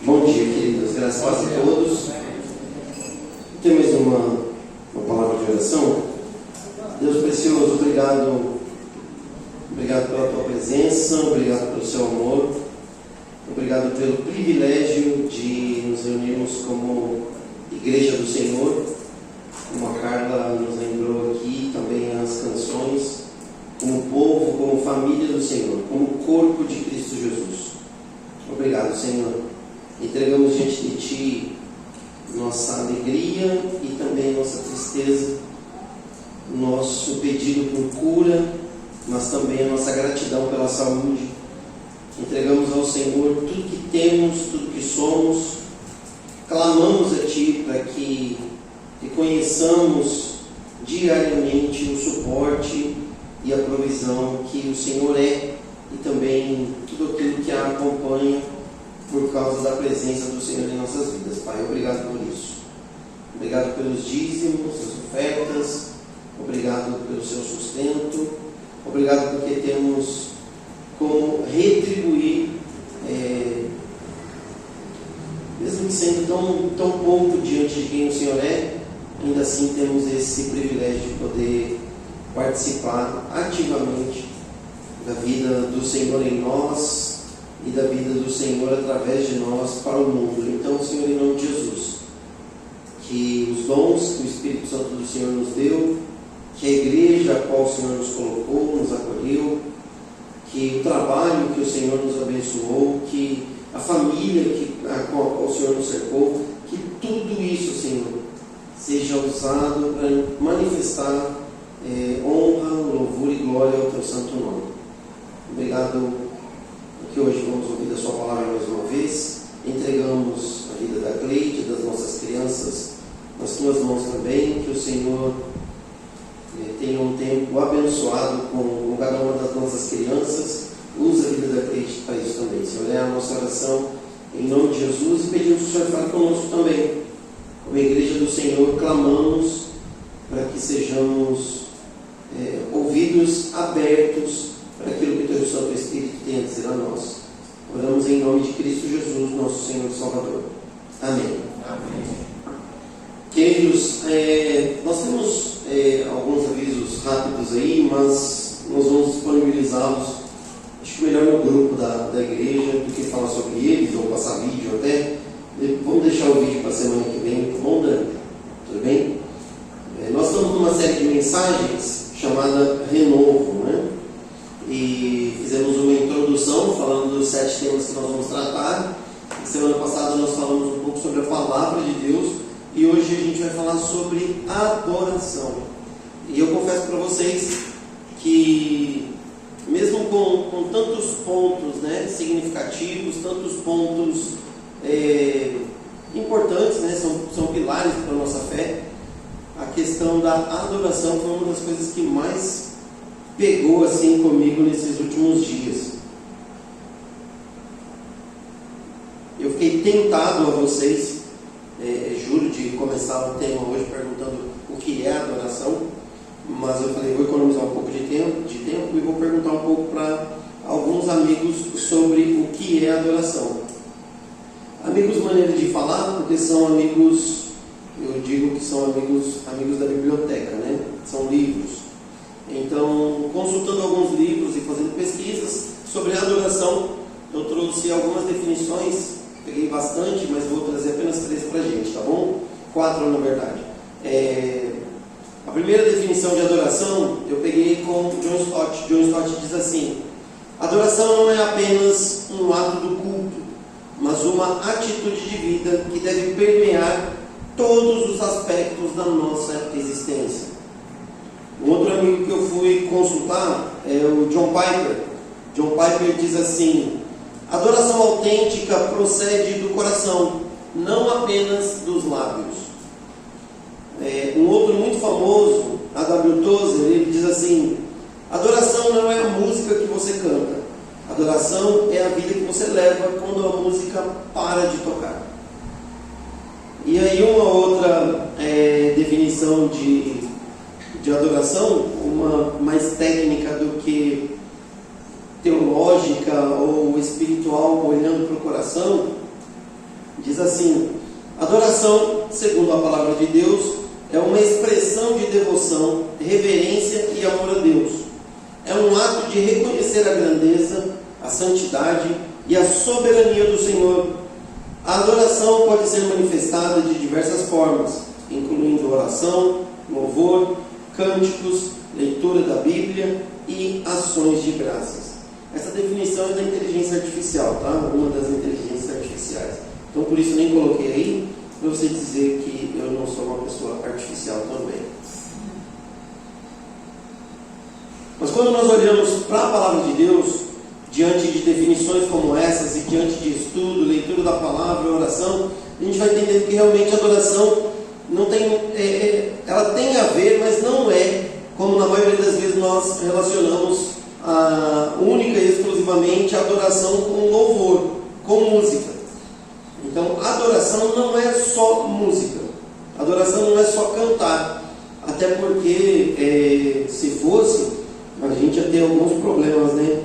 Bom dia, queridos. Graças a todos. Tem mais uma palavra de oração. Deus precioso, obrigado pela tua presença, obrigado pelo seu amor, obrigado pelo privilégio de nos reunirmos como Igreja do Senhor, como a Carla nos lembrou aqui, também as canções, como povo, como família do Senhor, como corpo de Cristo Jesus. Obrigado, Senhor. Entregamos diante de Ti nossa alegria e também nossa tristeza, nosso pedido por cura, mas também a nossa gratidão pela saúde. Entregamos ao Senhor tudo que temos, tudo que somos. Clamamos a Ti para que conheçamos diariamente o suporte e a provisão que o Senhor é, e também tudo aquilo que a acompanha por causa da presença do Senhor em nossas vidas. Pai, obrigado por isso. Obrigado pelos dízimos, as ofertas. Obrigado pelo seu sustento. Obrigado porque temos como retribuir, mesmo que sendo tão pouco diante de quem o Senhor é, ainda assim temos esse privilégio de poder participar ativamente da vida do Senhor em nós e da vida do Senhor através de nós para o mundo. Então, Senhor, em nome de Jesus, que os dons que o Espírito Santo do Senhor nos deu, que a igreja a qual o Senhor nos colocou, nos acolheu, que o trabalho que o Senhor nos abençoou, que a família a qual o Senhor nos cercou, que tudo isso, Senhor, seja usado para manifestar honra, louvor e glória ao Teu santo nome. Obrigado que hoje vamos ouvir a Sua palavra mais uma vez. Entregamos a vida da Cleide, das nossas crianças, nas Tuas mãos também. Que o Senhor tenha um tempo abençoado com cada uma das nossas crianças. Usa a vida da Cleide para isso também. Senhor, é a nossa oração em nome de Jesus, e pedimos que o Senhor fale conosco também. Como Igreja do Senhor, clamamos para que sejamos ouvidos abertos para aquilo que o Teu Santo Espírito tem a dizer a nós. Oramos em nome de Cristo Jesus, nosso Senhor e Salvador. Amém. Amém. Queridos, nós temos alguns avisos rápidos aí, mas nós vamos disponibilizá-los, acho que melhor no grupo da igreja do que falar sobre eles, ou passar vídeo até. Vamos deixar o vídeo para a semana que vem, tá bom, Dani? Tudo bem? Nós estamos numa série de mensagens chamada Renovo, né? E fizemos uma introdução falando dos 7 temas que nós vamos tratar. Semana passada nós falamos um pouco sobre a palavra de Deus, e hoje a gente vai falar sobre adoração. E eu confesso para vocês que, mesmo com tantos pontos, né, significativos, tantos pontos importantes, né, são pilares para a nossa fé, a questão da adoração foi uma das coisas que mais pegou assim comigo nesses últimos dias. Eu fiquei tentado a vocês, juro, de começar o tema hoje perguntando o que é adoração, mas eu falei, vou economizar um pouco de tempo e vou perguntar um pouco para alguns amigos sobre o que é adoração. Amigos, maneira de falar, porque são amigos, eu digo que são amigos da biblioteca, né? São livros. Então, consultando alguns livros e fazendo pesquisas sobre a adoração, eu trouxe algumas definições, peguei bastante, mas vou trazer apenas 3 para a gente, tá bom? 4 na verdade. A primeira definição de adoração eu peguei com John Stott. John Stott diz assim: adoração não é apenas um ato do culto, mas uma atitude de vida que deve permear todos os aspectos da nossa existência. Um outro amigo que eu fui consultar é o John Piper. John Piper diz assim: adoração autêntica procede do coração, não apenas dos lábios. Um outro muito famoso, A.W. Tozer, ele diz assim: adoração não é a música que você canta, adoração é a vida que você leva quando a música para de tocar. E aí uma outra definição de adoração, uma mais técnica do que teológica ou espiritual, olhando para o coração, Diz assim: adoração, segundo a palavra de Deus, é uma expressão de devoção, reverência e amor a Deus. É um ato de reconhecer a grandeza, a santidade e a soberania do Senhor. A adoração pode ser manifestada de diversas formas, incluindo oração, louvor, cânticos, leitura da Bíblia e ações de graças. Essa definição é da inteligência artificial, tá? Uma das inteligências artificiais. Então, por isso eu nem coloquei aí, para você dizer que eu não sou uma pessoa artificial também. Mas quando nós olhamos para a palavra de Deus, diante de definições como essas, e diante de estudo, leitura da palavra, oração, a gente vai entender que realmente a adoração não tem, ela tem a ver, mas não é, como na maioria das vezes nós relacionamos única e exclusivamente a adoração com louvor, com música. Então, adoração não é só música, adoração não é só cantar, até porque se fosse, a gente ia ter alguns problemas, né?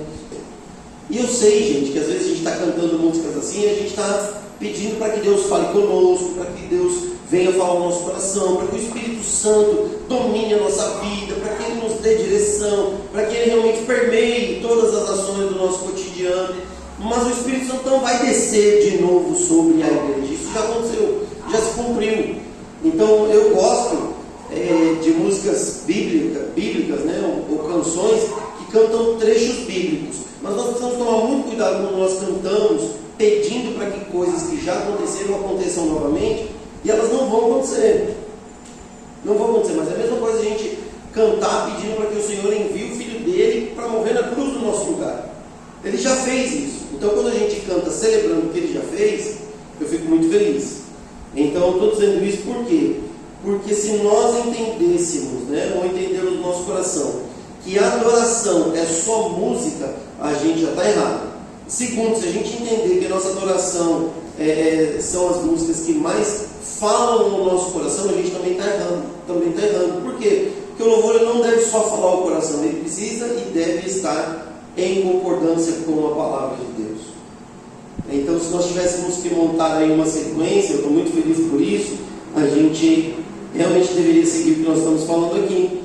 E eu sei, gente, que às vezes a gente está cantando músicas assim, e a gente está pedindo para que Deus fale conosco, para que Deus venha falar ao nosso coração, para que o Espírito Santo domine a nossa vida, para que Ele nos dê direção, para que Ele realmente permeie todas as ações do nosso cotidiano. Mas o Espírito Santo não vai descer de novo sobre a igreja. Isso já aconteceu, já se cumpriu. Então eu gosto de músicas bíblicas, né, ou canções que cantam trechos bíblicos. Mas nós precisamos tomar muito cuidado quando nós cantamos, pedindo para que coisas que já aconteceram aconteçam novamente, e elas não vão acontecer. Não vão acontecer, mas é a mesma coisa a gente cantar pedindo para que o Senhor envie o Filho dele para morrer na cruz do nosso lugar. Ele já fez isso. Então quando a gente canta celebrando o que Ele já fez, eu fico muito feliz. Então eu estou dizendo isso por quê? Porque se nós entendêssemos, né, ou entendermos no nosso coração, que a adoração é só música, a gente já está errado. Segundo, se a gente entender que a nossa adoração são as músicas que mais falam no nosso coração, a gente também está errando. Também está errando. Por quê? Porque o louvor não deve só falar o coração, ele precisa e deve estar em concordância com a palavra de Deus. Então, se nós tivéssemos que montar aí uma sequência, eu estou muito feliz por isso, a gente realmente deveria seguir o que nós estamos falando aqui.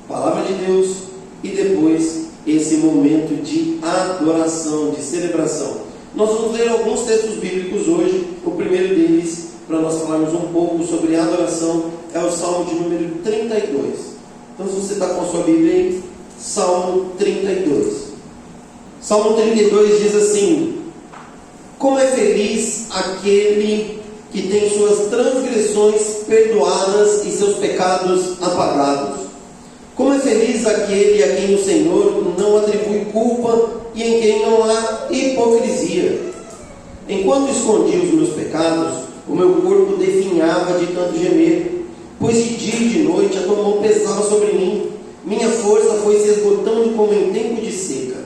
Palavra de Deus e depois esse momento de adoração, de celebração. Nós vamos ler alguns textos bíblicos hoje. O primeiro deles, para nós falarmos um pouco sobre a adoração, é o Salmo de número 32. Então, se você está com a sua Bíblia aí, Salmo 32. Salmo 32 diz assim: como é feliz aquele que tem suas transgressões perdoadas e seus pecados apagados. Como é feliz aquele a quem o Senhor não atribui culpa e em quem não há hipocrisia. Enquanto escondia os meus pecados, o meu corpo definhava de tanto gemer, pois de dia e de noite a tua mão pesava sobre mim. Minha força foi se esgotando como em tempo de seca.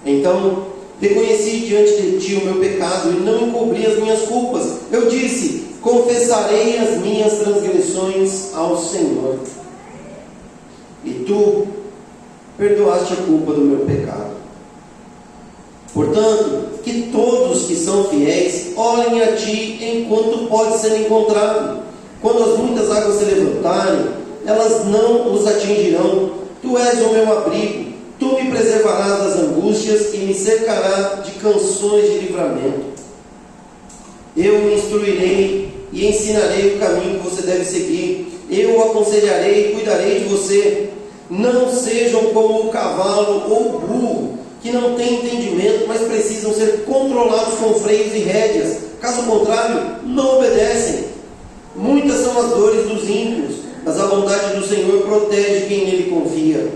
Então reconheci diante de ti o meu pecado e não encobri as minhas culpas. Eu disse: confessarei as minhas transgressões ao Senhor. E tu perdoaste a culpa do meu pecado. Portanto, que todos que são fiéis olhem a ti enquanto pode ser encontrado. Quando as muitas águas se levantarem, elas não os atingirão. Tu és o meu abrigo. Tu me preservarás das angústias e me cercarás de canções de livramento. Eu me instruirei e ensinarei o caminho que você deve seguir. Eu o aconselharei e cuidarei de você. Não sejam como o cavalo ou o burro, que não têm entendimento, mas precisam ser controlados com freios e rédeas. Caso contrário, não obedecem. Muitas são as dores dos ímpios, mas a bondade do Senhor protege quem nele confia.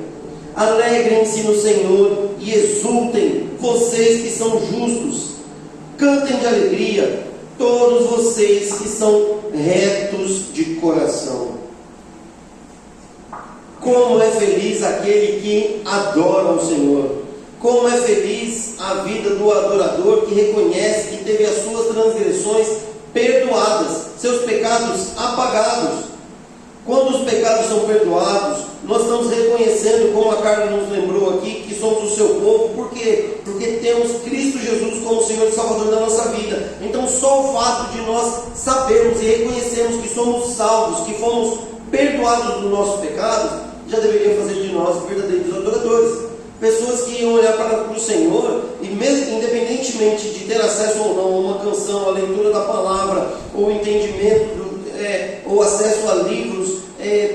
Alegrem-se no Senhor e exultem, vocês que são justos. Cantem de alegria, todos vocês que são retos de coração. Como é feliz aquele que adora o Senhor. Como é feliz a vida do adorador que reconhece que teve as suas transgressões perdoadas, seus pecados apagados. Quando os pecados são perdoados, nós estamos reconhecendo, como a Carla nos lembrou aqui, que somos o seu povo. Por quê? Porque temos Cristo Jesus como Senhor e Salvador da nossa vida. Então só o fato de nós sabermos e reconhecermos que somos salvos, que fomos perdoados dos nossos pecados, já deveria fazer de nós verdadeiros adoradores. Pessoas que iam olhar para o Senhor e, mesmo, independentemente de ter acesso ou não a uma canção, a leitura da palavra, ou entendimento, ou acesso a livros,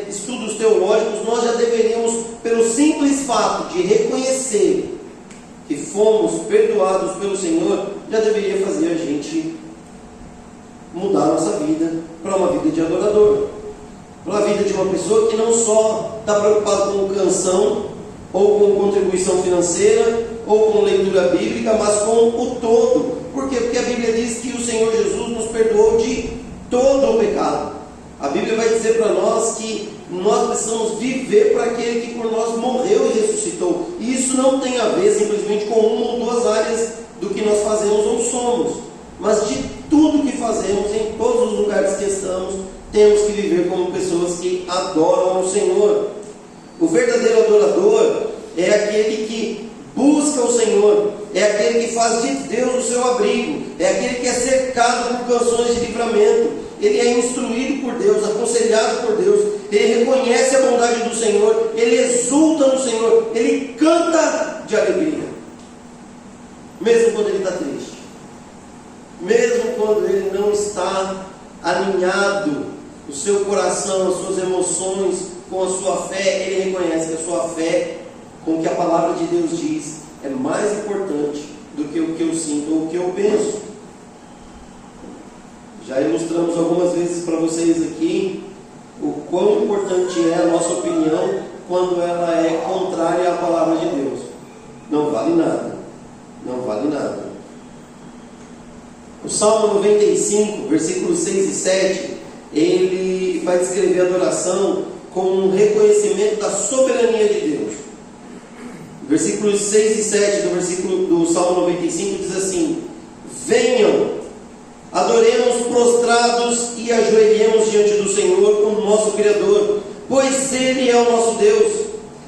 estudos teológicos, nós já deveríamos, pelo simples fato de reconhecer que fomos perdoados pelo Senhor, já deveria fazer a gente mudar a nossa vida para uma vida de adorador, para uma vida de uma pessoa que não só está preocupada com canção, ou com contribuição financeira, ou com leitura bíblica, mas com o todo. Por quê? Porque a Bíblia diz que o Senhor Jesus nos perdoou de todo o pecado. A Bíblia vai dizer para nós que nós precisamos viver para aquele que por nós morreu e ressuscitou. E isso não tem a ver simplesmente com uma ou duas áreas do que nós fazemos ou somos, mas de tudo que fazemos, em todos os lugares que estamos, temos que viver como pessoas que adoram ao Senhor. O verdadeiro adorador é aquele que busca o Senhor, é aquele que faz de Deus o seu abrigo, é aquele que é cercado por canções de livramento, ele é instruído por Deus, aconselhado por Deus, ele reconhece a bondade do Senhor, ele exulta no Senhor, ele canta de alegria, mesmo quando ele está triste, mesmo quando ele não está alinhado, o seu coração, as suas emoções com a sua fé, ele reconhece que a sua fé, com o que a palavra de Deus diz, é mais importante do que o que eu sinto ou o que eu penso. Já ilustramos algumas vezes para vocês aqui o quão importante é a nossa opinião quando ela é contrária à palavra de Deus. Não vale nada. Não vale nada. O Salmo 95, versículos 6 e 7, ele vai descrever a adoração com um reconhecimento da soberania de Deus. Versículos 6 e 7 do Salmo 95 diz assim: venham, adoremos prostrados e ajoelhemos diante do Senhor, o nosso Criador, pois Ele é o nosso Deus,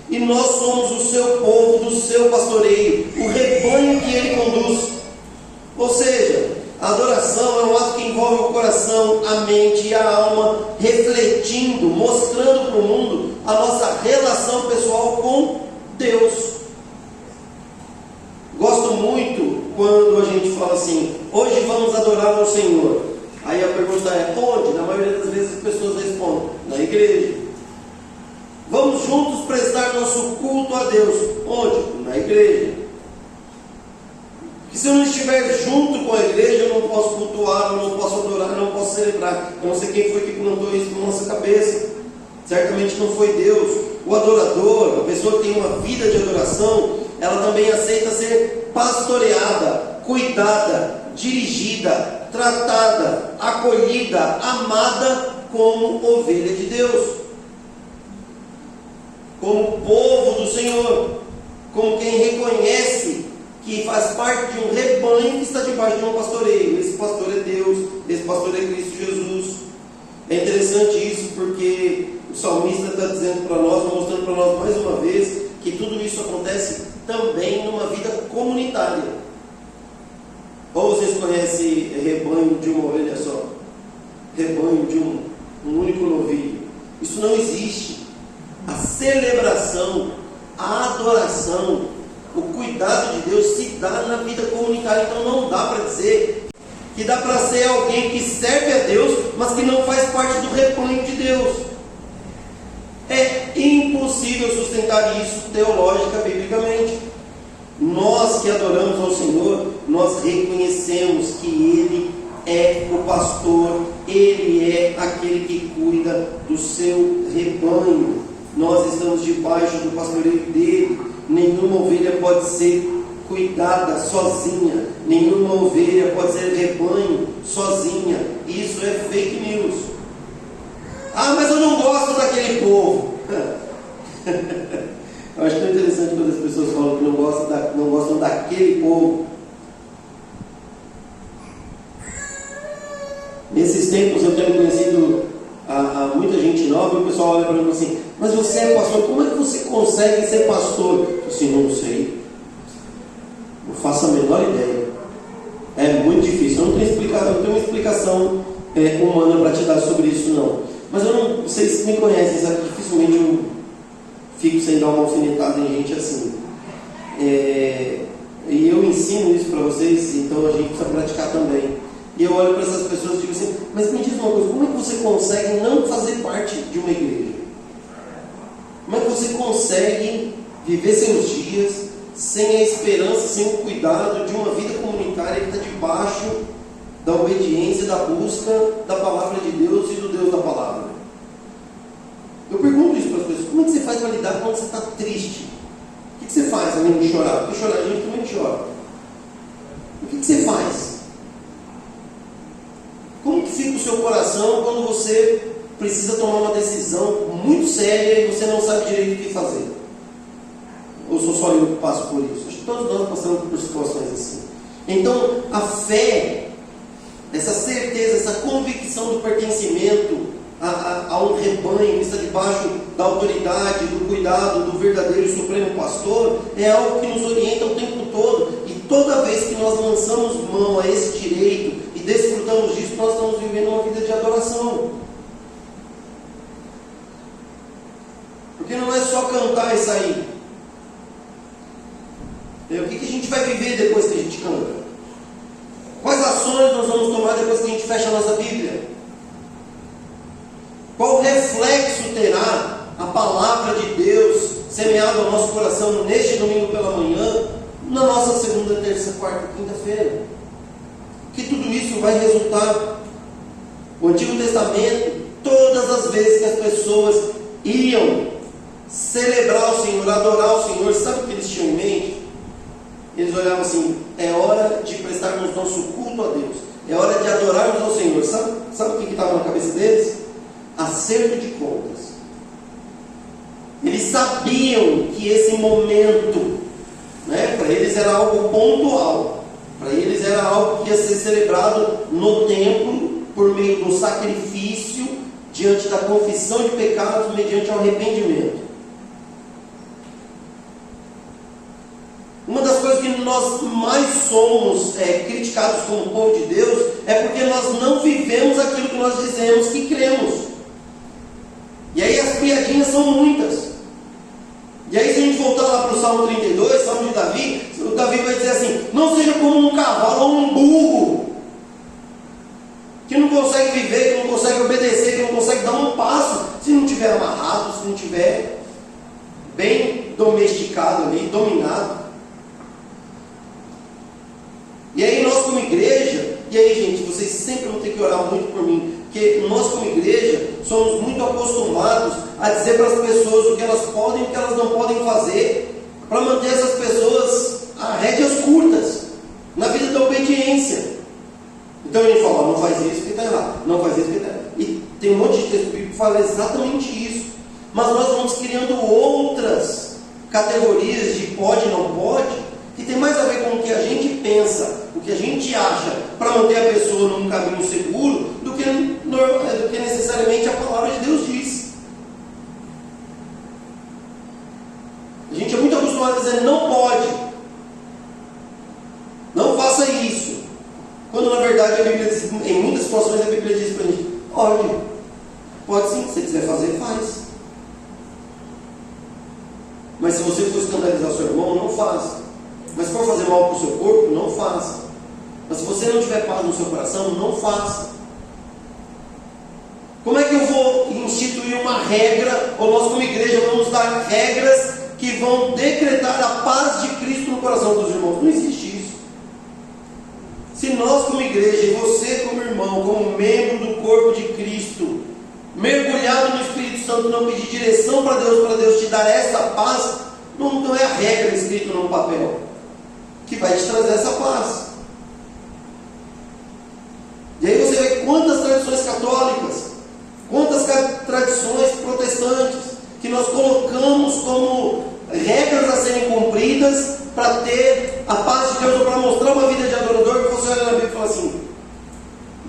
e nós somos o seu povo do seu pastoreio, o rebanho que Ele conduz. Ou seja, a adoração é um ato que envolve o coração, a mente e a alma, refletindo, mostrando para o mundo a nossa relação pessoal com Deus. Gosto muito quando a gente fala assim: hoje vamos adorar ao Senhor. Aí a pergunta é: onde? Na maioria das vezes as pessoas respondem: na igreja. Vamos juntos prestar nosso culto a Deus. Onde? Na igreja. Que se eu não estiver junto com a igreja, eu não posso cultuar, eu não posso adorar, eu não posso celebrar. Eu não sei quem foi que plantou isso na nossa cabeça. Certamente não foi Deus. O adorador, a pessoa que tem uma vida de adoração, ela também aceita ser pastoreada, cuidada, dirigida, tratada, acolhida, amada como ovelha de Deus, como povo do Senhor, como quem reconhece que faz parte de um rebanho que está debaixo de um pastoreio. Esse pastor é Deus, esse pastor é Cristo Jesus. É interessante isso porque o salmista está dizendo para nós, mostrando para nós mais uma vez, que tudo isso acontece também numa vida comunitária. Ou vocês conhecem rebanho de uma ovelha só? Rebanho de um único novilho? Isso não existe. A celebração, a adoração, o cuidado de Deus se dá na vida comunitária. Então não dá para dizer que dá para ser alguém que serve a Deus, mas que não faz parte do rebanho de Deus. É impossível sustentar isso teológica, biblicamente. Nós que adoramos ao Senhor, nós reconhecemos que Ele é o pastor, Ele é aquele que cuida do seu rebanho. Nós estamos debaixo do pastoreio dele. Nenhuma ovelha pode ser cuidada sozinha, nenhuma ovelha pode ser rebanho sozinha. Isso é fake news. Ah, mas eu não gosto daquele povo. Eu acho tão interessante quando as pessoas falam que não gostam daquele povo. Nesses tempos eu tenho conhecido a muita gente nova, e o pessoal olha para mim assim, mas você é pastor, como é que você consegue ser pastor? Eu assim, não sei, não faço a menor ideia, é muito difícil, eu não tenho uma explicação humana para te dar sobre isso não, mas eu não, vocês me conhecem, sabe, dificilmente eu fico sem dar uma alfinetada em gente assim, e eu ensino isso para vocês, então a gente precisa praticar também. E eu olho para essas pessoas e digo assim, mas me diz uma coisa, como é que você consegue não fazer parte de uma igreja? Como é que você consegue viver seus dias sem a esperança, sem o cuidado de uma vida comunitária que está debaixo da obediência, da busca da palavra de Deus e do Deus da palavra? Eu pergunto isso para as pessoas, como é que você faz para lidar quando você está triste? O que você faz além de chorar? Porque chorar a gente também chora. O que você faz? Como que fica o seu coração quando você precisa tomar uma decisão muito séria e você não sabe direito o que fazer? Ou sou só eu que passo por isso? Acho que todos nós passamos por situações assim. Então, a fé, essa certeza, essa convicção do pertencimento a um rebanho que está debaixo da autoridade, do cuidado do verdadeiro e supremo pastor, é algo que nos orienta o tempo todo. E toda vez que nós lançamos mão a esse direito e desfrutamos disso, nós estamos vivendo uma vida de adoração. Porque não é só cantar e sair. O que a gente vai viver depois que a gente canta? Quais ações nós vamos tomar depois que a gente fecha a nossa Bíblia? Qual reflexo terá a palavra de Deus semeada ao nosso coração neste domingo pela manhã, na nossa segunda, terça, quarta e quinta-feira? Que tudo isso vai resultar. O Antigo Testamento, todas as vezes que as pessoas iam celebrar o Senhor, adorar o Senhor, sabe o que eles tinham em mente? Eles olhavam assim, é hora de prestarmos nosso culto a Deus, é hora de adorarmos ao Senhor. Sabe o que estava na cabeça deles? Acerto de contas. Eles sabiam que esse momento, para eles era algo pontual, para eles era algo que ia ser celebrado no templo, por meio do sacrifício, diante da confissão de pecados, mediante o arrependimento. Uma das coisas que nós mais somos criticados como povo de Deus é porque nós não vivemos aquilo que nós dizemos que cremos. E aí as piadinhas são muitas. E aí se a gente voltar lá para o Salmo 32, Salmo de Davi, o Davi vai dizer assim, não seja como um cavalo ou um burro, que não consegue viver, que não consegue obedecer, que não consegue dar um passo, se não tiver amarrado, se não tiver bem domesticado ali, dominado. E aí nós como igreja, e aí gente, vocês sempre vão ter que orar muito por mim, porque nós como igreja somos muito acostumados a dizer para as pessoas o que elas podem e o que elas não podem fazer, para manter essas pessoas a rédeas curtas, na vida da obediência. Então a gente fala, não faz isso que está errado, não faz isso que está errado. E tem um monte de texto bíblico que fala exatamente isso. Mas nós vamos criando outras categorias de pode e não pode, que tem mais a ver com o que a gente pensa, o que a gente acha, para manter a pessoa num caminho seguro, do que necessariamente a palavra de Deus diz. A gente é muito acostumado a dizer não pode, não faça isso, quando na verdade a Bíblia diz, em muitas situações a Bíblia diz para a gente, pode sim, se você quiser fazer, faz. Mas se você for escandalizar seu irmão, não faça. Mas se for fazer mal para o seu corpo, não faça. Mas se você não tiver paz no seu coração, não faça. Como é que eu vou instituir uma regra, ou nós como igreja vamos dar regras que vão decretar a paz de Cristo no coração dos irmãos? Não existe isso. Se nós como igreja, e você como irmão, como membro do corpo de Cristo, mergulhado no Espírito Santo, não pedir direção para Deus te dar essa paz, não é a regra escrita num papel que vai te trazer essa paz. E aí você vê quantas tradições católicas, quantas tradições protestantes, que nós colocamos como regras a serem cumpridas para ter a paz de Deus, ou para mostrar uma vida de adorador, que você olha na Bíblia e fala assim,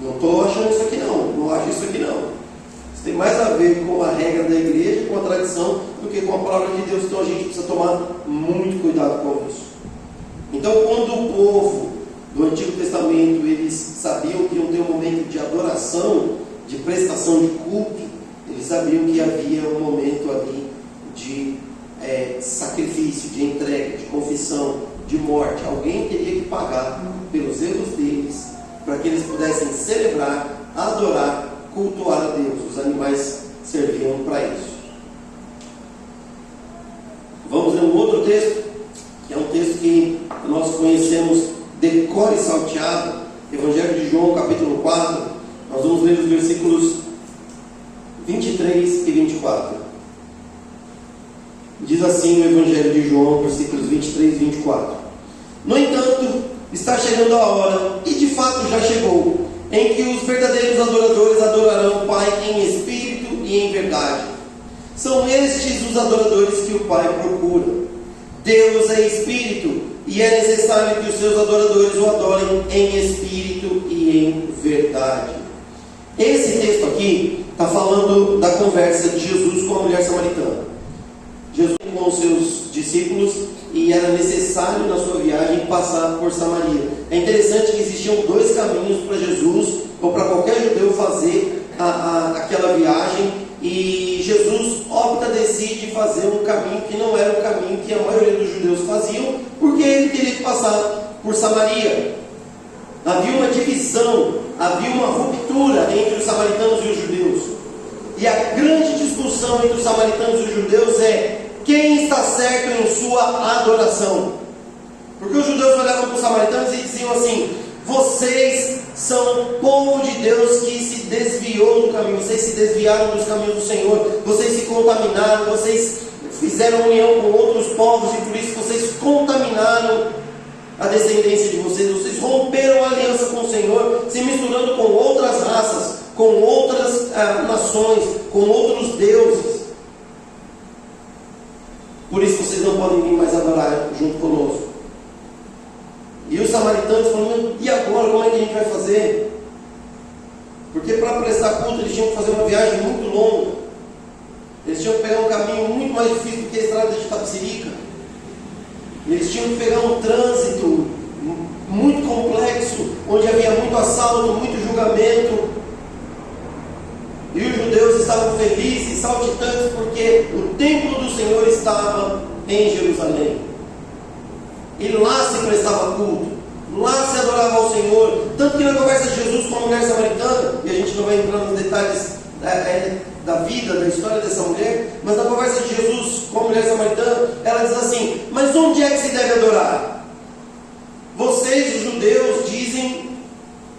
não estou achando isso aqui não acho isso aqui não. Você tem mais a ver com a regra da igreja, com a tradição, do que com a palavra de Deus. Então a gente precisa tomar muito cuidado com isso. Então, quando o povo do Antigo Testamento, eles sabiam que iam ter um momento de adoração, de prestação de culto, eles sabiam que havia um momento ali de sacrifício, de entrega, de confissão, de morte. Alguém teria que pagar pelos erros deles, para que eles pudessem celebrar, adorar, cultuar a Deus. Os animais serviam para isso. Vamos ler um outro texto, que é um texto que nós conhecemos de cor e salteado, Evangelho de João, capítulo 4. Nós vamos ler os versículos 23 e 24. Diz assim no Evangelho de João, versículos 23 e 24: No entanto, está chegando a hora, e de fato já chegou, em que os verdadeiros adoradores adorarão o Pai em espírito e em verdade. São estes os adoradores que o Pai procura. Deus é espírito, e é necessário que os seus adoradores o adorem em espírito e em verdade. Esse texto aqui está falando da conversa de Jesus com a mulher samaritana. Jesus com os seus discípulos, e era necessário na sua viagem passar por Samaria. É interessante que existiam dois caminhos para Jesus, ou para qualquer judeu fazer aquela viagem, e Jesus decide fazer um caminho que não era o caminho que a maioria dos judeus faziam, porque ele teria que passar por Samaria. Havia uma divisão, havia uma ruptura entre os samaritanos e os judeus. E a grande discussão entre os samaritanos e os judeus é: quem está certo em sua adoração? Porque os judeus olhavam para os samaritanos e diziam assim: vocês são o povo de Deus que se desviou do caminho, vocês se desviaram dos caminhos do Senhor, vocês se contaminaram, vocês fizeram união com outros povos e por isso vocês contaminaram a descendência de vocês, vocês romperam a aliança com o Senhor, se misturando com outras raças, com outras nações, com outros deuses. Por isso vocês não podem vir mais adorar junto conosco. E os samaritanos falaram: e agora como é que a gente vai fazer? Porque para prestar culto eles tinham que fazer uma viagem muito longa. Eles tinham que pegar um caminho muito mais difícil do que a estrada de Itapecerica. Eles tinham que pegar um trânsito muito complexo, onde havia muito assalto, muito julgamento. E os judeus estavam felizes, saltitantes, porque o templo do Senhor estava em Jerusalém. E lá se prestava culto, lá se adorava ao Senhor. Tanto que na conversa de Jesus com a mulher samaritana, e a gente não vai entrar nos detalhes da vida, da história dessa mulher, mas na conversa de Jesus com a mulher samaritana, ela diz assim: mas onde é que se deve adorar? Vocês, os judeus, dizem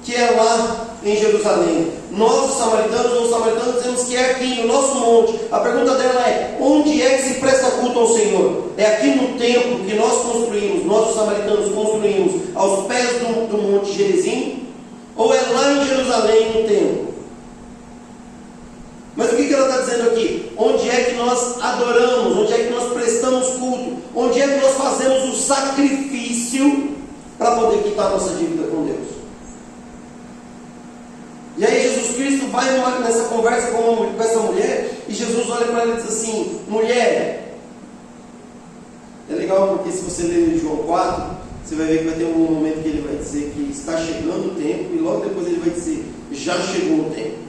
que é lá em Jerusalém. Nós, os samaritanos, dizemos que é aqui no nosso monte. A pergunta dela é: onde é que se presta culto ao Senhor? É aqui no templo que nós construímos, nós os samaritanos construímos aos pés do monte Gerizim? Ou é lá em Jerusalém, no templo? Mas o que ela está dizendo aqui? Onde é que nós adoramos? Onde é que nós prestamos culto? Onde é que nós fazemos o sacrifício para poder quitar nossa dívida com Deus? E aí Jesus Cristo vai nessa conversa com essa mulher, e Jesus olha para ela e diz assim: mulher. É legal porque se você ler João 4, você vai ver que vai ter um momento que ele vai dizer que está chegando o tempo, e logo depois ele vai dizer: já chegou o tempo.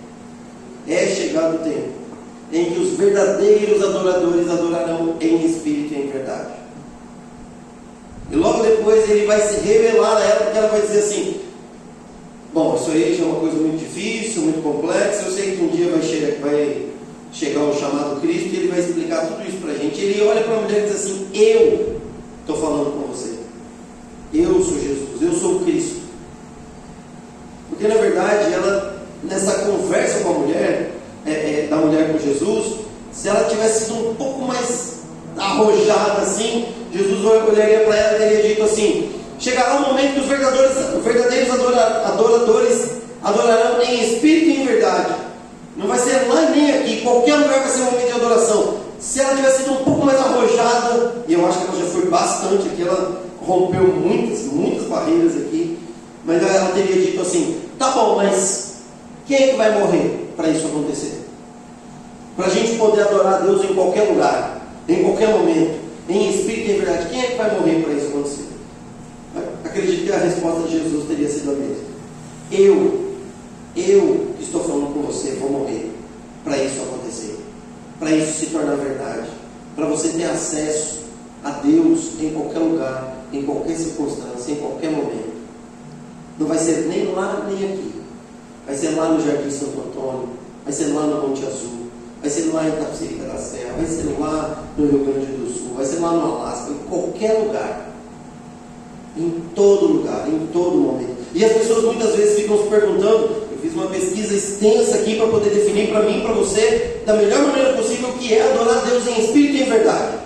É chegado o tempo em que os verdadeiros adoradores adorarão em espírito e em verdade. E logo depois ele vai se revelar a ela, porque ela vai dizer assim: bom, isso aí já é uma coisa muito difícil, muito complexa. Eu sei que um dia vai chegar o chamado Cristo, e ele vai explicar tudo isso para a gente. Ele olha para a mulher e diz assim: eu estou falando com você. Eu sou Jesus, eu sou o Cristo. Porque na verdade, ela, nessa conversa com a mulher, da mulher com Jesus, se ela tivesse sido um pouco mais arrojada assim, Jesus olharia para ela e teria dito assim: chegará um momento que os verdadeiros adoradores adorarão em espírito e em verdade. Não vai ser lá nem aqui, qualquer lugar vai ser um momento de adoração. Se ela tivesse sido um pouco mais arrojada, e eu acho que ela já foi bastante aqui, ela rompeu muitas barreiras aqui, mas ela teria dito assim: tá bom, mas quem é que vai morrer para isso acontecer? para a gente poder adorar a Deus em qualquer lugar, em qualquer momento, em espírito e em verdade. Quem é que vai morrer para isso acontecer? Acredito que a resposta de Jesus teria sido a mesma. Eu que estou falando com você, vou morrer para isso acontecer, para isso se tornar verdade, para você ter acesso a Deus em qualquer lugar, em qualquer circunstância, em qualquer momento. Não vai ser nem lá nem aqui. Vai ser lá no Jardim Santo Antônio, vai ser lá no Monte Azul, vai ser lá em Itapecerica da Serra, vai ser lá no Rio Grande do Sul, vai ser lá no Alasca, em qualquer lugar. Em todo lugar, em todo momento. E as pessoas muitas vezes ficam se perguntando, eu fiz uma pesquisa extensa aqui para poder definir para mim e para você, da melhor maneira possível, o que é adorar a Deus em espírito e em verdade.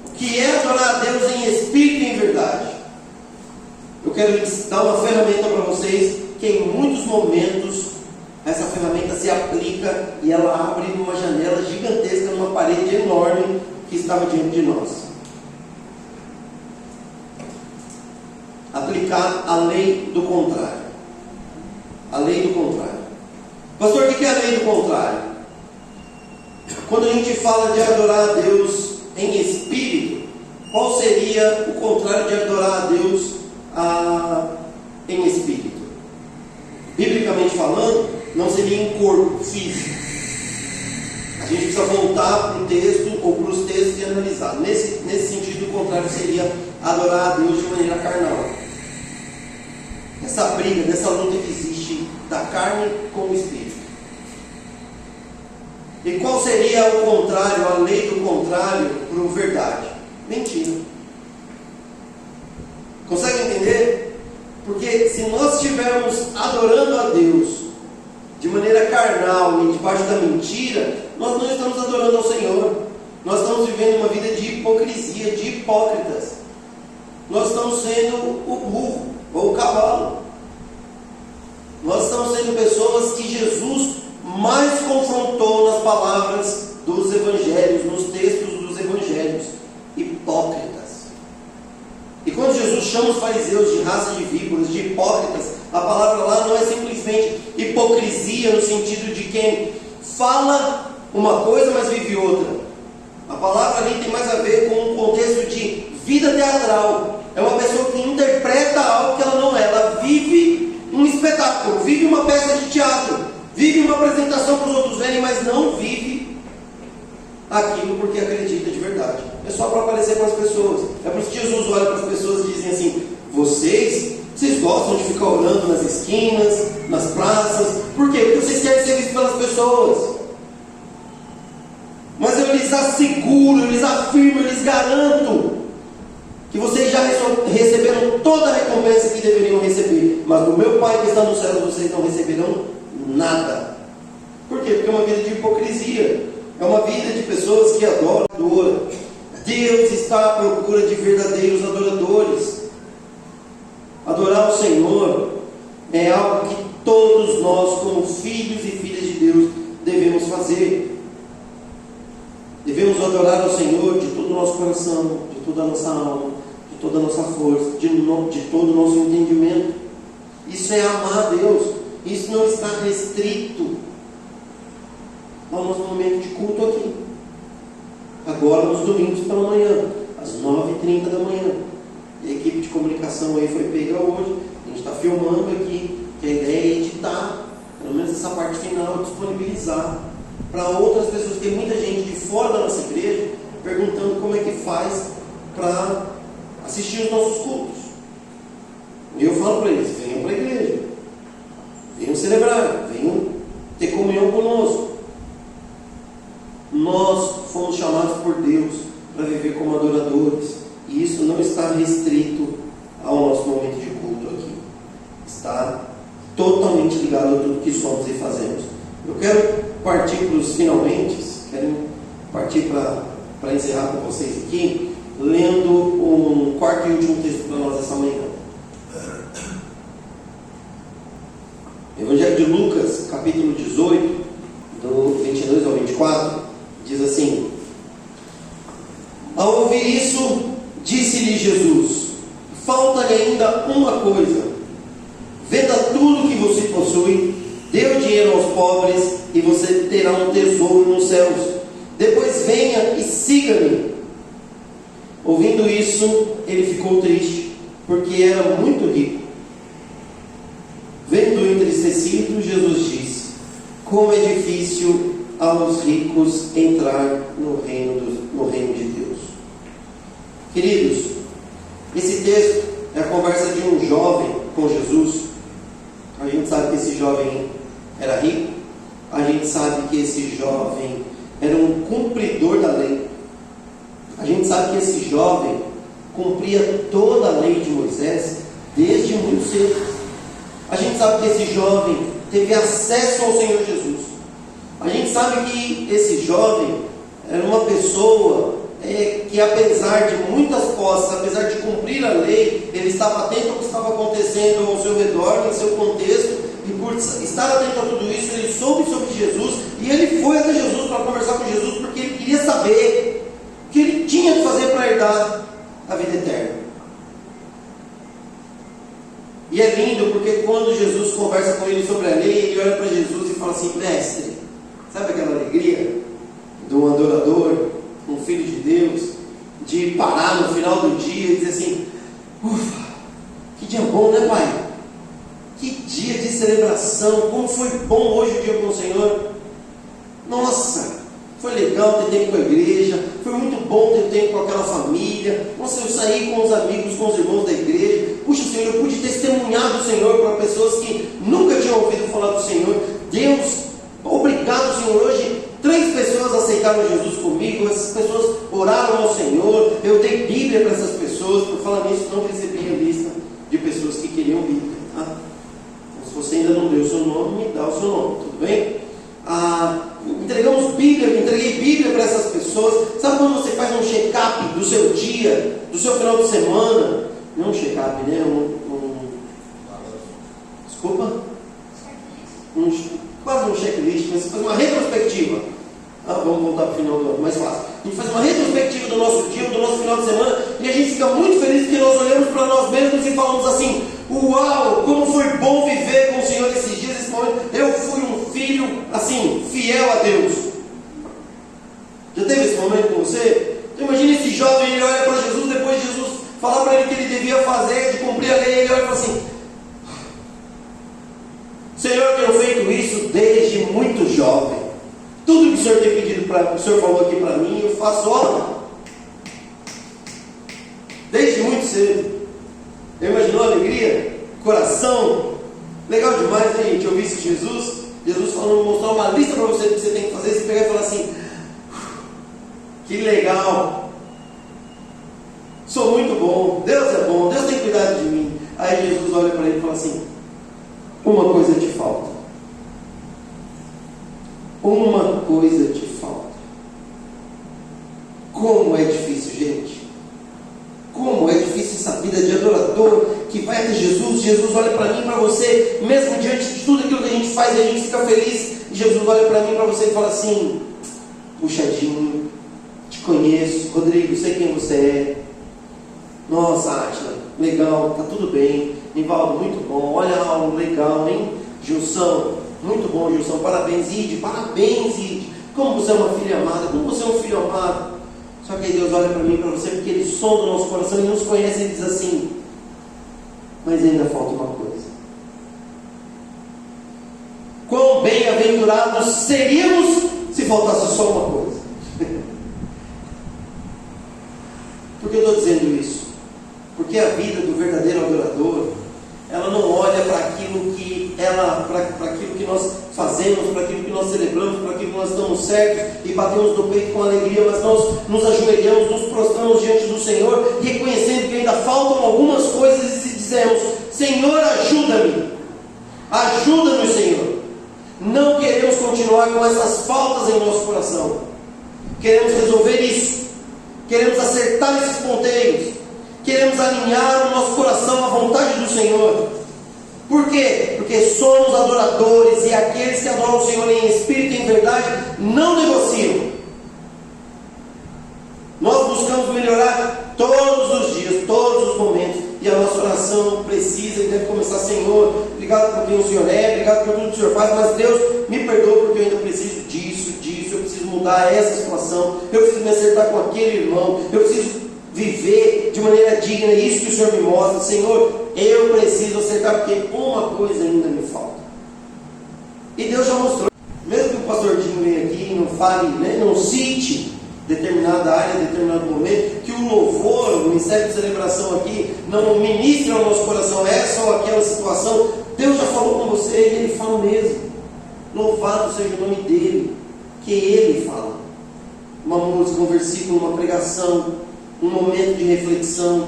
O que é adorar a Deus em espírito e em verdade? Eu quero dar uma ferramenta para vocês, que em muitos momentos essa ferramenta se aplica e ela abre uma janela gigantesca numa parede enorme que estava diante de nós. Aplicar a lei do contrário. A lei do contrário. Pastor, o que é a lei do contrário? Quando a gente fala de adorar a Deus em espírito, qual seria o contrário de adorar a Deus em espírito? Biblicamente falando, não seria em corpo físico. A gente precisa voltar para o texto ou para os textos e analisar. Nesse sentido, o contrário seria adorar a Deus de maneira carnal. Essa briga, dessa luta que existe da carne com o espírito. E qual seria o contrário, a lei do contrário para o verdade? Mentira. Consegue entender? Porque se nós estivermos adorando a Deus de maneira carnal e debaixo da mentira, nós não estamos adorando ao Senhor. Nós estamos vivendo uma vida de hipocrisia, de hipócritas. Nós estamos sendo o burro ou o cavalo. Nós estamos sendo pessoas que Jesus mais confrontou nas palavras dos evangelhos, nos textos dos evangelhos. Hipócritas. E quando Jesus chama os fariseus de raça de víboras, de hipócritas, a palavra lá não é simplesmente hipocrisia no sentido de quem fala uma coisa, mas vive outra. A palavra ali tem mais a ver com um contexto de vida teatral. É uma pessoa que interpreta algo que ela não é. Ela vive um espetáculo, vive uma peça de teatro, vive uma apresentação para os outros verem, mas não vive aquilo porque acredita de verdade. É só para aparecer para as pessoas. É por isso que Jesus olha para as pessoas e dizem assim: vocês gostam de ficar orando nas esquinas, nas praças. Por quê? Porque vocês querem ser vistos pelas pessoas. Mas eu lhes asseguro, eu lhes afirmo, eu lhes garanto que vocês já receberam toda a recompensa que deveriam receber. Mas do meu Pai que está no céu, vocês não receberão nada. Por quê? Porque é uma vida de hipocrisia. É uma vida de pessoas que adoram. Deus está à procura de verdadeiros adoradores. Adorar o Senhor é algo que todos nós, como filhos e filhas de Deus, devemos fazer. Devemos adorar ao Senhor de todo o nosso coração, de toda a nossa alma, de toda a nossa força, de todo o nosso entendimento. Isso é amar a Deus. Isso não está restrito ao nosso momento de culto aqui. Agora, nos domingos pela manhã, às 9h30 da manhã. E a equipe de comunicação aí foi pega hoje. A gente está filmando aqui, que a ideia é editar, pelo menos essa parte final, disponibilizar para outras pessoas. Tem muita gente de fora da nossa igreja perguntando como é que faz para assistir os nossos cultos. E eu falo para eles: venham para a igreja, venham celebrar, venham ter comunhão conosco. Nós fomos chamados por Deus para viver como adoradores, e isso não está restrito ao nosso momento de culto aqui. Está totalmente ligado a tudo que somos e fazemos. Eu quero partir para os finalmente, quero partir para encerrar com vocês aqui, lendo um quarto e último texto para nós essa manhã. Evangelho de Lucas, capítulo 18, do 22 ao 24, diz assim: ao ouvir isso, disse-lhe Jesus: falta-lhe ainda uma coisa. Venda tudo que você possui, dê o dinheiro aos pobres e você terá um tesouro nos céus. Depois venha e siga-me. Ouvindo isso, ele ficou triste, porque era muito rico. Vendo entristecido, Jesus disse: como é difícil aos ricos entrar no reino de Deus. Queridos, esse texto é a conversa de um jovem com Jesus. A gente sabe que esse jovem era rico. A gente sabe que esse jovem era um cumpridor da lei. A gente sabe que esse jovem cumpria toda a lei de Moisés desde muito cedo. A gente sabe que esse jovem teve acesso ao Senhor Jesus. A gente sabe que esse jovem era uma pessoa que, apesar de muitas posses, apesar de cumprir a lei, ele estava atento ao que estava acontecendo ao seu redor, em seu contexto, e por estar atento a tudo isso, ele soube sobre Jesus, e ele foi até Jesus para conversar com Jesus, porque ele queria saber o que ele tinha que fazer para herdar a vida eterna. E é lindo porque quando Jesus conversa com ele sobre a lei, ele olha para Jesus e fala assim: mestre, sabe aquela alegria de um adorador, um filho de Deus, de parar no final do dia e dizer assim: ufa, que dia bom, né, pai? Que dia de celebração, como foi bom hoje o dia com o Senhor. Nossa, foi legal ter tempo com a igreja, foi muito bom ter tempo com aquela família. Nossa, eu saí com os amigos, com os irmãos da igreja. Puxa, Senhor, eu pude testemunhar do Senhor para pessoas que nunca tinham ouvido falar do Senhor. Deus, obrigado, Senhor. Hoje 3 pessoas aceitaram Jesus comigo, essas pessoas oraram ao Senhor, eu dei Bíblia para essas pessoas. Por falar nisso, não recebi a lista de pessoas que queriam Bíblia, tá? Então, se você ainda não deu o seu nome, me dá o seu nome, tudo bem? Entregamos Bíblia, entreguei Bíblia para essas pessoas. Sabe quando você faz um check-up do seu dia, do seu final de semana? Não um check-up, né? Desculpa? Quase um checklist, mas você faz uma retrospectiva. Vamos voltar para o final do ano, mais fácil. A gente faz uma retrospectiva do nosso dia, do nosso final de semana, e a gente fica muito feliz porque nós olhamos para nós mesmos e falamos assim: uau, como foi bom viver com o Senhor esses dias, esse momento. Eu fui um filho, assim, fiel a Deus. Já teve esse momento com você? Então imagina esse jovem, ele olha para Jesus, depois de Jesus falar para ele o que ele devia fazer, de cumprir a lei, ele olha e fala assim: Senhor, eu tenho feito isso desde muito jovem. Tudo que o Senhor tem pedido o Senhor falou aqui para mim, eu faço, desde muito cedo. Eu imaginou a alegria? Coração? Legal demais, né, gente? Ouvir isso de Jesus falando, mostrar uma lista para você do que você tem que fazer. Você pegar e falar assim: que legal, sou muito bom, Deus é bom, Deus tem cuidado de mim. Aí Jesus olha para ele e fala assim: uma coisa te falta. Uma coisa te falta. Como é difícil, gente. Como é difícil essa vida de adorador que vai até Jesus. Jesus olha para mim e para você, mesmo diante de tudo aquilo que a gente faz, e a gente fica feliz. E Jesus olha para mim e para você e fala assim: puxadinho, te conheço, Rodrigo, sei quem você é. Nossa, Átila, legal, tá tudo bem. Nivaldo, muito bom, olha lá, legal, hein? Gilson, muito bom, Gilson, parabéns, Ide, como você é uma filha amada, como você é um filho amado. Só que aí Deus olha para mim e para você, porque Ele sonda o nosso coração e nos conhece, e diz assim: mas ainda falta uma coisa. Quão bem-aventurados seríamos se faltasse só uma coisa. Por que eu estou dizendo isso? Porque a vida do verdadeiro adorador, ela não olha para aquilo que nós fazemos, para aquilo que nós celebramos, para aquilo que nós estamos certos e batemos no peito com alegria, mas nós nos ajoelhamos, nos prostramos diante do Senhor, reconhecendo que ainda faltam algumas coisas, e dizemos: Senhor, ajuda-me, ajuda-nos, Senhor. Não queremos continuar com essas faltas em nosso coração, queremos resolver isso, queremos acertar esses ponteiros, queremos alinhar o nosso coração à vontade do Senhor. Por quê? Porque somos adoradores, e aqueles que adoram o Senhor em espírito e em verdade não negociam. Nós buscamos melhorar todos os dias, todos os momentos, e a nossa oração oração precisa e deve começar: Senhor, obrigado por quem o Senhor é, obrigado por tudo que o Senhor faz, mas Deus, me perdoa porque eu ainda preciso disso, eu preciso mudar essa situação, eu preciso me acertar com aquele irmão, eu preciso viver de maneira digna, isso que o Senhor me mostra. Senhor, eu preciso acertar porque uma coisa ainda me falta. E Deus já mostrou. Mesmo que o pastor Dinho venha aqui e não fale, né, não cite determinada área, determinado momento, que o louvor, o ministério de celebração aqui não ministre ao nosso coração essa ou aquela situação, Deus já falou com você e Ele fala mesmo. Louvado seja o nome dEle, que Ele fala. Uma música, um versículo, uma pregação, um momento de reflexão,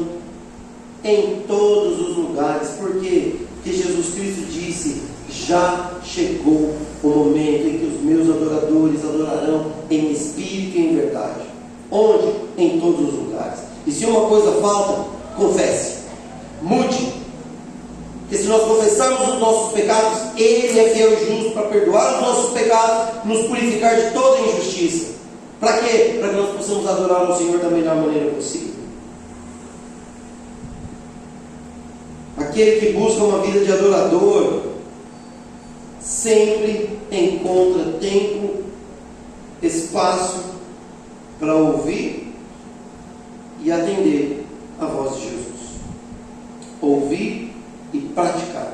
em todos os lugares. Por quê? Porque Jesus Cristo disse: já chegou o momento em que os meus adoradores adorarão em espírito e em verdade. Onde? Em todos os lugares. E se uma coisa falta, confesse, mude. Porque se nós confessarmos os nossos pecados, Ele é fiel e justo para perdoar os nossos pecados, nos purificar de toda injustiça. Para quê? Para que nós possamos adorar ao Senhor da melhor maneira possível. Aquele que busca uma vida de adorador sempre encontra tempo, espaço para ouvir e atender a voz de Jesus. Ouvir e praticar.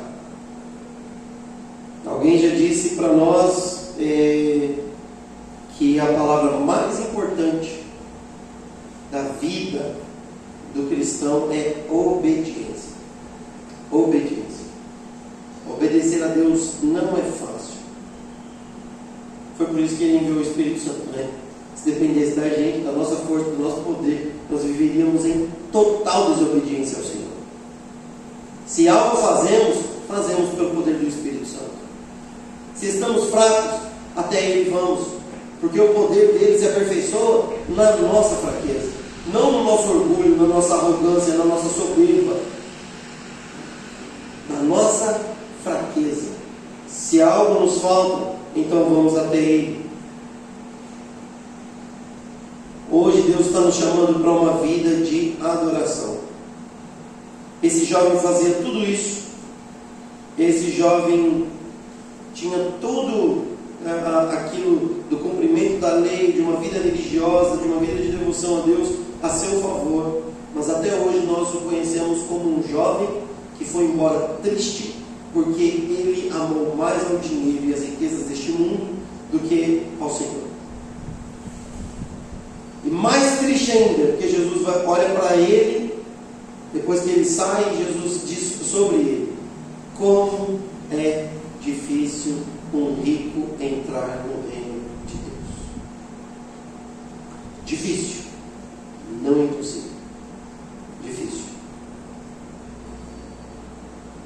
Alguém já disse para nós que a palavra mais importante da vida do cristão é obediência. Obediência. Obedecer a Deus não é fácil. Foi por isso que Ele enviou o Espírito Santo, né? Se dependesse da gente, da nossa força, do nosso poder, nós viveríamos em total desobediência ao Senhor. Se algo fazemos, fazemos pelo poder do Espírito Santo. Se estamos fracos, até Ele vamos, porque o poder dele se aperfeiçoa na nossa fraqueza, não no nosso orgulho, na nossa arrogância, na nossa soberba, na nossa fraqueza. Se algo nos falta, então vamos até Ele. Hoje Deus está nos chamando para uma vida de adoração. Esse jovem fazia tudo isso. Esse jovem tinha tudo aquilo do cumprimento da lei, de uma vida religiosa, de uma vida de devoção a Deus a seu favor. Mas até hoje nós o conhecemos como um jovem que foi embora triste, porque ele amou mais ao dinheiro e às riquezas deste mundo do que ao Senhor. E mais triste ainda, porque Jesus olha para ele, depois que ele sai, Jesus diz sobre ele: como é difícil um rico entrar no reino de Deus. Difícil, não é impossível. Difícil.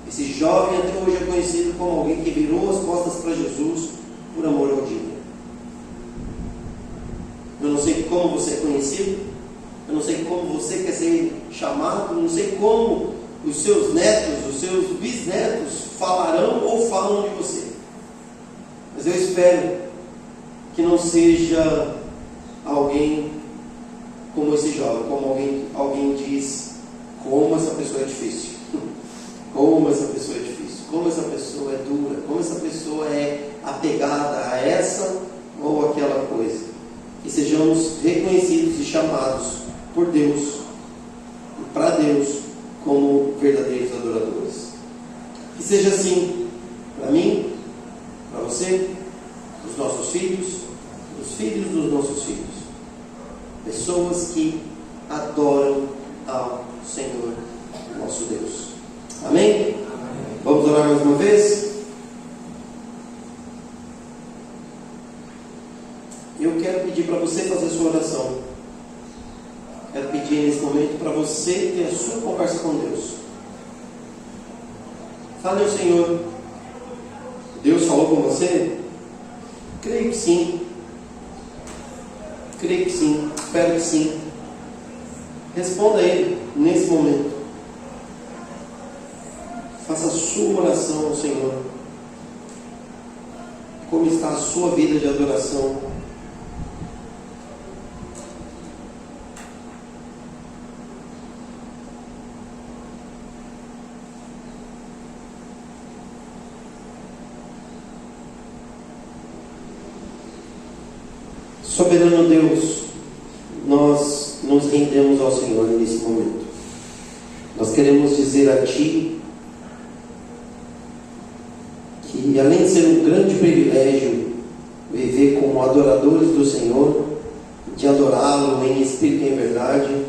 Esse jovem até hoje é conhecido como alguém que virou as costas para Jesus por amor ao dinheiro. Eu não sei como você é conhecido, eu não sei como você quer ser chamado, eu não sei como os seus netos, os seus bisnetos falarão ou falam de você. Mas eu espero que não seja alguém como esse jovem, como alguém diz: como essa pessoa é difícil, como essa pessoa é difícil, como essa pessoa é dura, como essa pessoa é apegada a essa ou aquela coisa. Que sejamos reconhecidos e chamados por Deus e para Deus como verdadeiros adoradores. Que seja assim para mim, para você, os nossos filhos, os filhos dos nossos filhos. Pessoas que adoram ao Senhor, nosso Deus. Amém? Amém. Vamos orar mais uma vez? Eu quero pedir para você fazer a sua oração. Quero pedir nesse momento para você ter a sua conversa com Deus. Fale ao Senhor: Deus falou com você? Creio que sim. Creio que sim. Espero que sim. Responda a Ele nesse momento. Faça a sua oração ao Senhor. Como está a sua vida de adoração? Soberano Deus, nós nos rendemos ao Senhor nesse momento. Nós queremos dizer a Ti que, além de ser um grande privilégio viver como adoradores do Senhor, de adorá-lo em espírito e em verdade,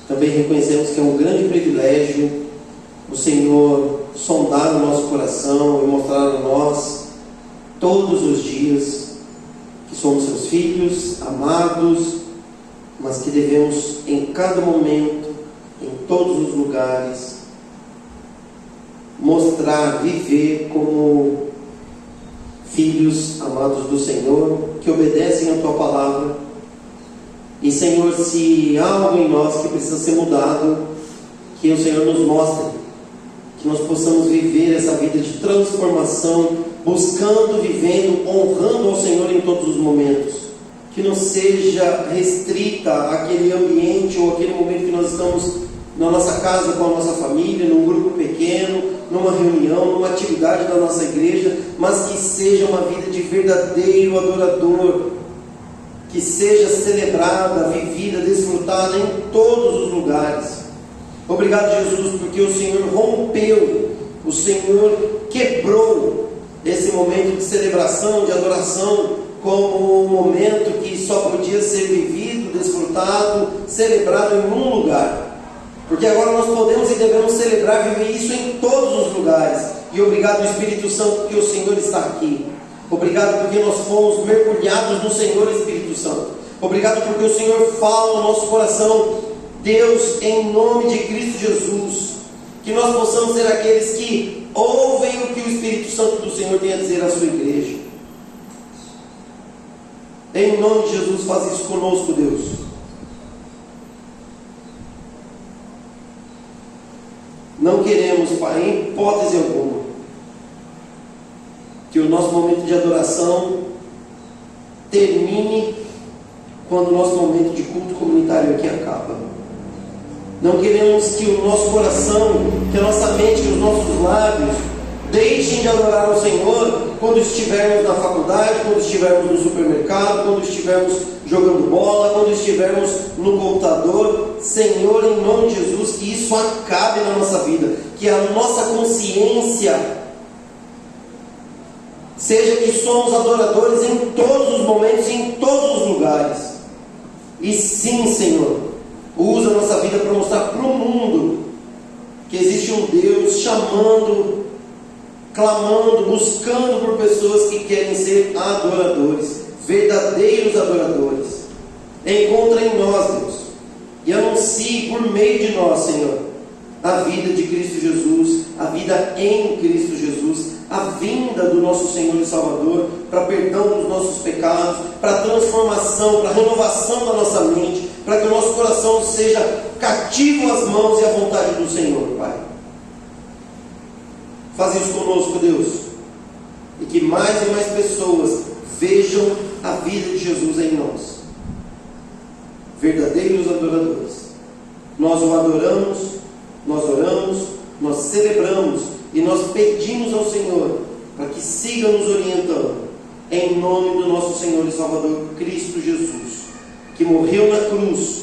também reconhecemos que é um grande privilégio o Senhor sondar o nosso coração e mostrar a nós todos os dias que somos seus filhos, amados, mas que devemos em cada momento, em todos os lugares, mostrar, viver como filhos amados do Senhor, que obedecem a Tua palavra. E Senhor, se há algo em nós que precisa ser mudado, que o Senhor nos mostre, que nós possamos viver essa vida de transformação, buscando, vivendo, honrando ao Senhor em todos os momentos. Que não seja restrita àquele ambiente ou aquele momento que nós estamos na nossa casa com a nossa família, num grupo pequeno, numa reunião, numa atividade da nossa igreja, mas que seja uma vida de verdadeiro adorador, que seja celebrada, vivida, desfrutada em todos os lugares. Obrigado, Jesus, porque o Senhor rompeu, o Senhor quebrou esse momento de celebração, de adoração, como um momento que só podia ser vivido, desfrutado, celebrado em um lugar. Porque agora nós podemos e devemos celebrar, viver isso em todos os lugares. E obrigado, Espírito Santo, porque o Senhor está aqui. Obrigado porque nós fomos mergulhados no Senhor, Espírito Santo. Obrigado porque o Senhor fala no nosso coração. Deus, em nome de Cristo Jesus, que nós possamos ser aqueles que ouvem o que o Espírito Santo do Senhor tem a dizer à sua igreja. Em nome de Jesus, faz isso conosco, Deus. Não queremos, Pai, em hipótese alguma, que o nosso momento de adoração termine quando o nosso momento de culto comunitário aqui acaba. Não queremos que o nosso coração, que a nossa mente, que os nossos lábios deixem de adorar ao Senhor quando estivermos na faculdade, quando estivermos no supermercado, quando estivermos jogando bola, quando estivermos no computador. Senhor, em nome de Jesus, que isso acabe na nossa vida, que a nossa consciência seja que somos adoradores em todos os momentos e em todos os lugares. E sim, Senhor, usa a nossa vida para mostrar para o mundo que existe um Deus chamando, clamando, buscando por pessoas que querem ser adoradores, verdadeiros adoradores. Encontra em nós, Deus, e anuncie por meio de nós, Senhor, a vida de Cristo Jesus, a vida em Cristo Jesus, a vinda do nosso Senhor e Salvador, para perdão dos nossos pecados, para transformação, para renovação da nossa mente, para que o nosso coração seja cativo às mãos e à vontade do Senhor, Pai. Faz isso conosco, Deus, e que mais e mais pessoas vejam a vida de Jesus em nós, verdadeiros adoradores. Nós o adoramos, nós oramos, nós celebramos e nós pedimos ao Senhor para que siga nos orientando, em nome do nosso Senhor e Salvador Cristo Jesus, que morreu na cruz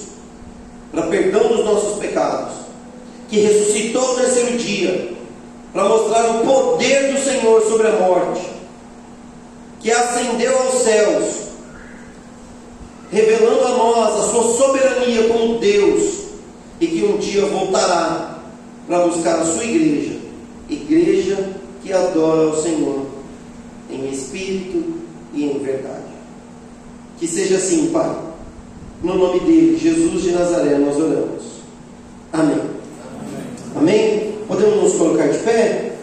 para perdão dos nossos pecados, que ressuscitou no terceiro dia para mostrar o poder do Senhor sobre a morte, que ascendeu aos céus, revelando a nós a sua soberania como Deus, e que um dia voltará para buscar a sua igreja, igreja que adora ao Senhor em espírito e em verdade. Que seja assim, Pai. No nome dele, Jesus de Nazaré, nós oramos. Amém. Amém. Amém? Podemos nos colocar de pé?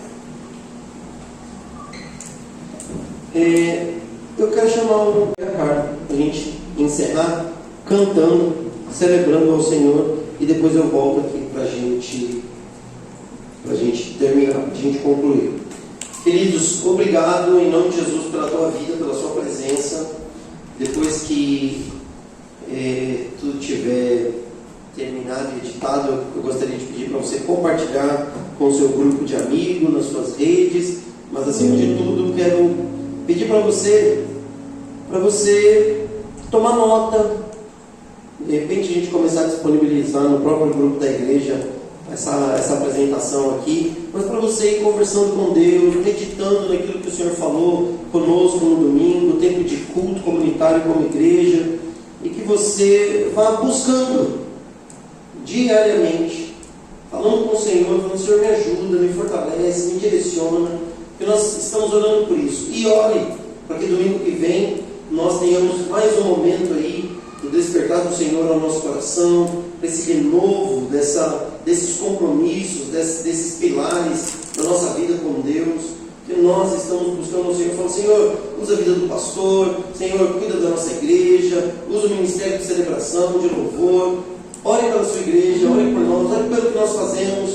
Eu quero chamar o Ricardo para a gente encerrar cantando, celebrando ao Senhor, e depois eu volto aqui para a gente terminar, para a gente concluir. Queridos, obrigado em nome de Jesus pela tua vida, pela sua presença. Depois que tudo tiver terminado e editado, eu gostaria de pedir para você compartilhar com o seu grupo de amigos, nas suas redes, mas acima de tudo quero pedir para você tomar nota, de repente a gente começar a disponibilizar no próprio grupo da igreja essa apresentação aqui, mas para você ir conversando com Deus, meditando naquilo que o Senhor falou conosco no domingo, tempo de culto comunitário como igreja, e que você vá buscando diariamente, falando com o Senhor, falando: Senhor, me ajuda, me fortalece, me direciona, que nós estamos orando por isso. E ore para que domingo que vem nós tenhamos mais um momento aí do despertar do Senhor ao nosso coração, desse renovo, desses compromissos, desses pilares da nossa vida com Deus, que nós estamos buscando o Senhor. Falando: Senhor, usa a vida do pastor, Senhor, cuida da nossa igreja, usa o ministério de celebração, de louvor. Ore pela sua igreja, ore por nós, ore pelo que nós fazemos,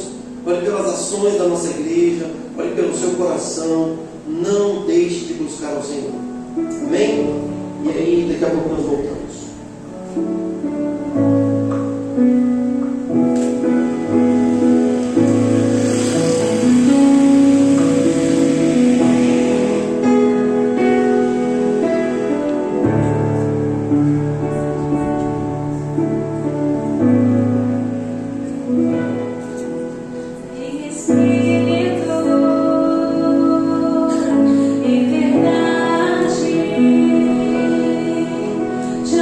ore pelas ações da nossa igreja, ore pelo seu coração. Não deixe de buscar o Senhor. Amém? E aí, daqui a pouco nós voltamos. Te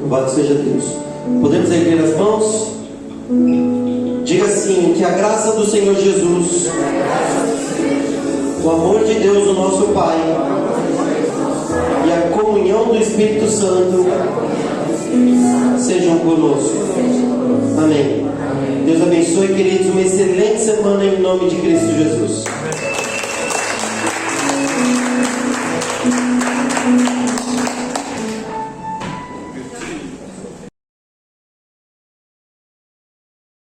Louvado seja Deus. Podemos erguer as mãos? Diga assim: que a graça do Senhor Jesus, o amor de Deus, o nosso Pai, e a comunhão do Espírito Santo sejam conosco. Amém. Deus abençoe, queridos. Uma excelente semana em nome de Cristo Jesus.